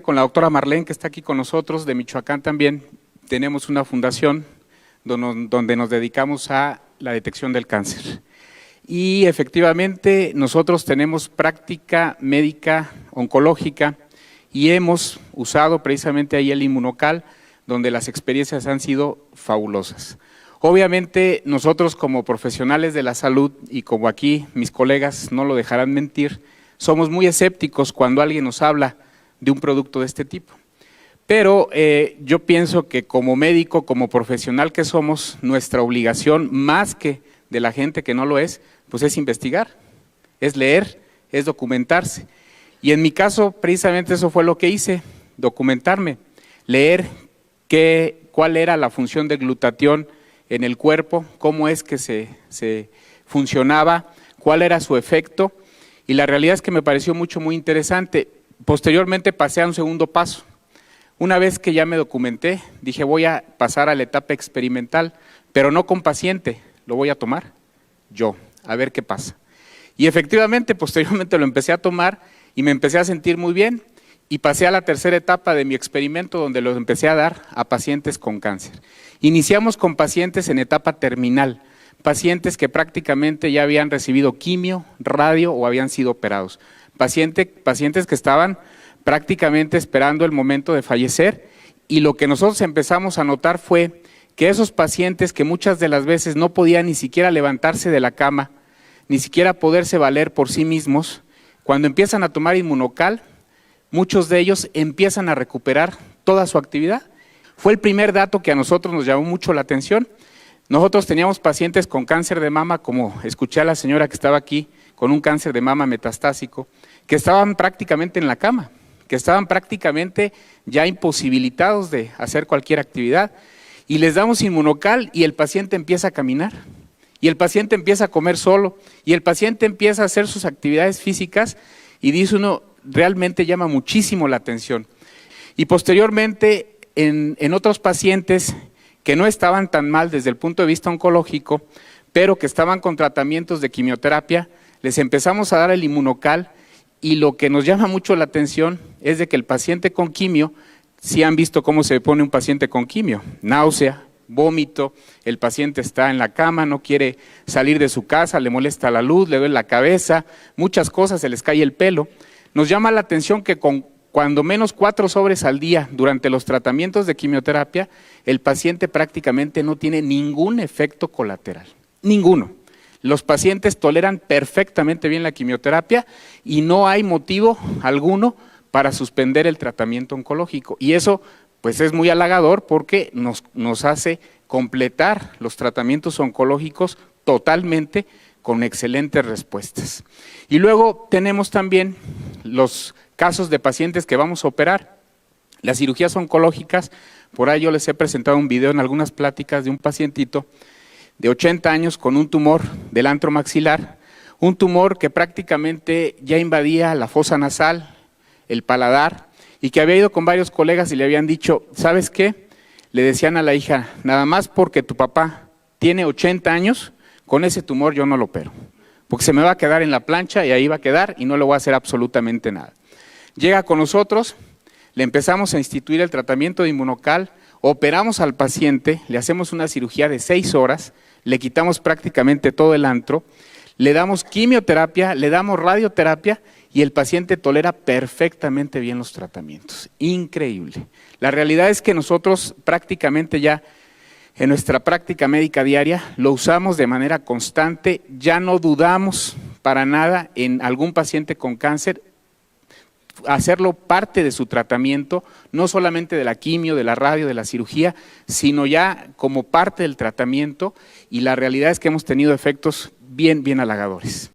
Con la doctora Marlene, que está aquí con nosotros, de Michoacán también, tenemos una fundación donde nos dedicamos a la detección del cáncer. Y efectivamente nosotros tenemos práctica médica oncológica y hemos usado precisamente ahí el Inmunocal, donde las experiencias han sido fabulosas. Obviamente nosotros como profesionales de la salud y como aquí mis colegas no lo dejarán mentir, somos muy escépticos cuando alguien nos habla de un producto de este tipo. Pero yo pienso que como médico, como profesional que somos, nuestra obligación, más que de la gente que no lo es, pues es investigar, es leer, es documentarse. Y en mi caso, precisamente eso fue lo que hice, documentarme, leer cuál era la función de glutatión en el cuerpo, cómo es que se funcionaba, cuál era su efecto, y la realidad es que me pareció muy interesante. Posteriormente pasé a un segundo paso. Una vez que ya me documenté, dije voy a pasar a la etapa experimental, pero no con paciente, lo voy a tomar yo, a ver qué pasa. Y efectivamente, posteriormente lo empecé a tomar y me empecé a sentir muy bien y pasé a la tercera etapa de mi experimento donde lo empecé a dar a pacientes con cáncer. Iniciamos con pacientes en etapa terminal, pacientes que prácticamente ya habían recibido quimio, radio o habían sido operados. Pacientes que estaban prácticamente esperando el momento de fallecer, y lo que nosotros empezamos a notar fue que esos pacientes que muchas de las veces no podían ni siquiera levantarse de la cama, ni siquiera poderse valer por sí mismos, cuando empiezan a tomar Inmunocal, muchos de ellos empiezan a recuperar toda su actividad. Fue el primer dato que a nosotros nos llamó mucho la atención. Nosotros teníamos pacientes con cáncer de mama, como escuché a la señora que estaba aquí, con un cáncer de mama metastásico, que estaban prácticamente en la cama, que estaban prácticamente ya imposibilitados de hacer cualquier actividad, y les damos Inmunocal y el paciente empieza a caminar, y el paciente empieza a comer solo, y el paciente empieza a hacer sus actividades físicas, y dice uno, realmente llama muchísimo la atención. Y posteriormente, en otros pacientes que no estaban tan mal desde el punto de vista oncológico, pero que estaban con tratamientos de quimioterapia, les empezamos a dar el Inmunocal, y lo que nos llama mucho la atención es de que el paciente con quimio, si han visto cómo se pone un paciente con quimio, náusea, vómito, el paciente está en la cama, no quiere salir de su casa, le molesta la luz, le duele la cabeza, muchas cosas, se les cae el pelo. Nos llama la atención que con cuando menos 4 sobres al día durante los tratamientos de quimioterapia, el paciente prácticamente no tiene ningún efecto colateral, ninguno. Los pacientes toleran perfectamente bien la quimioterapia y no hay motivo alguno para suspender el tratamiento oncológico. Y eso pues es muy halagador porque nos hace completar los tratamientos oncológicos totalmente con excelentes respuestas. Y luego tenemos también los casos de pacientes que vamos a operar. Las cirugías oncológicas, por ahí yo les he presentado un video en algunas pláticas de un pacientito de 80 años con un tumor del antro maxilar, un tumor que prácticamente ya invadía la fosa nasal, el paladar, y que había ido con varios colegas y le habían dicho, ¿sabes qué? Le decían a la hija, nada más porque tu papá tiene 80 años, con ese tumor yo no lo opero, porque se me va a quedar en la plancha y ahí va a quedar y no le voy a hacer absolutamente nada. Llega con nosotros, le empezamos a instituir el tratamiento de Inmunocal, operamos al paciente, le hacemos una cirugía de 6 horas, le quitamos prácticamente todo el antro, le damos quimioterapia, le damos radioterapia y el paciente tolera perfectamente bien los tratamientos. Increíble. La realidad es que nosotros prácticamente ya en nuestra práctica médica diaria lo usamos de manera constante, ya no dudamos para nada en algún paciente con cáncer, hacerlo parte de su tratamiento, no solamente de la quimio, de la radio, de la cirugía, sino ya como parte del tratamiento, y la realidad es que hemos tenido efectos bien halagadores.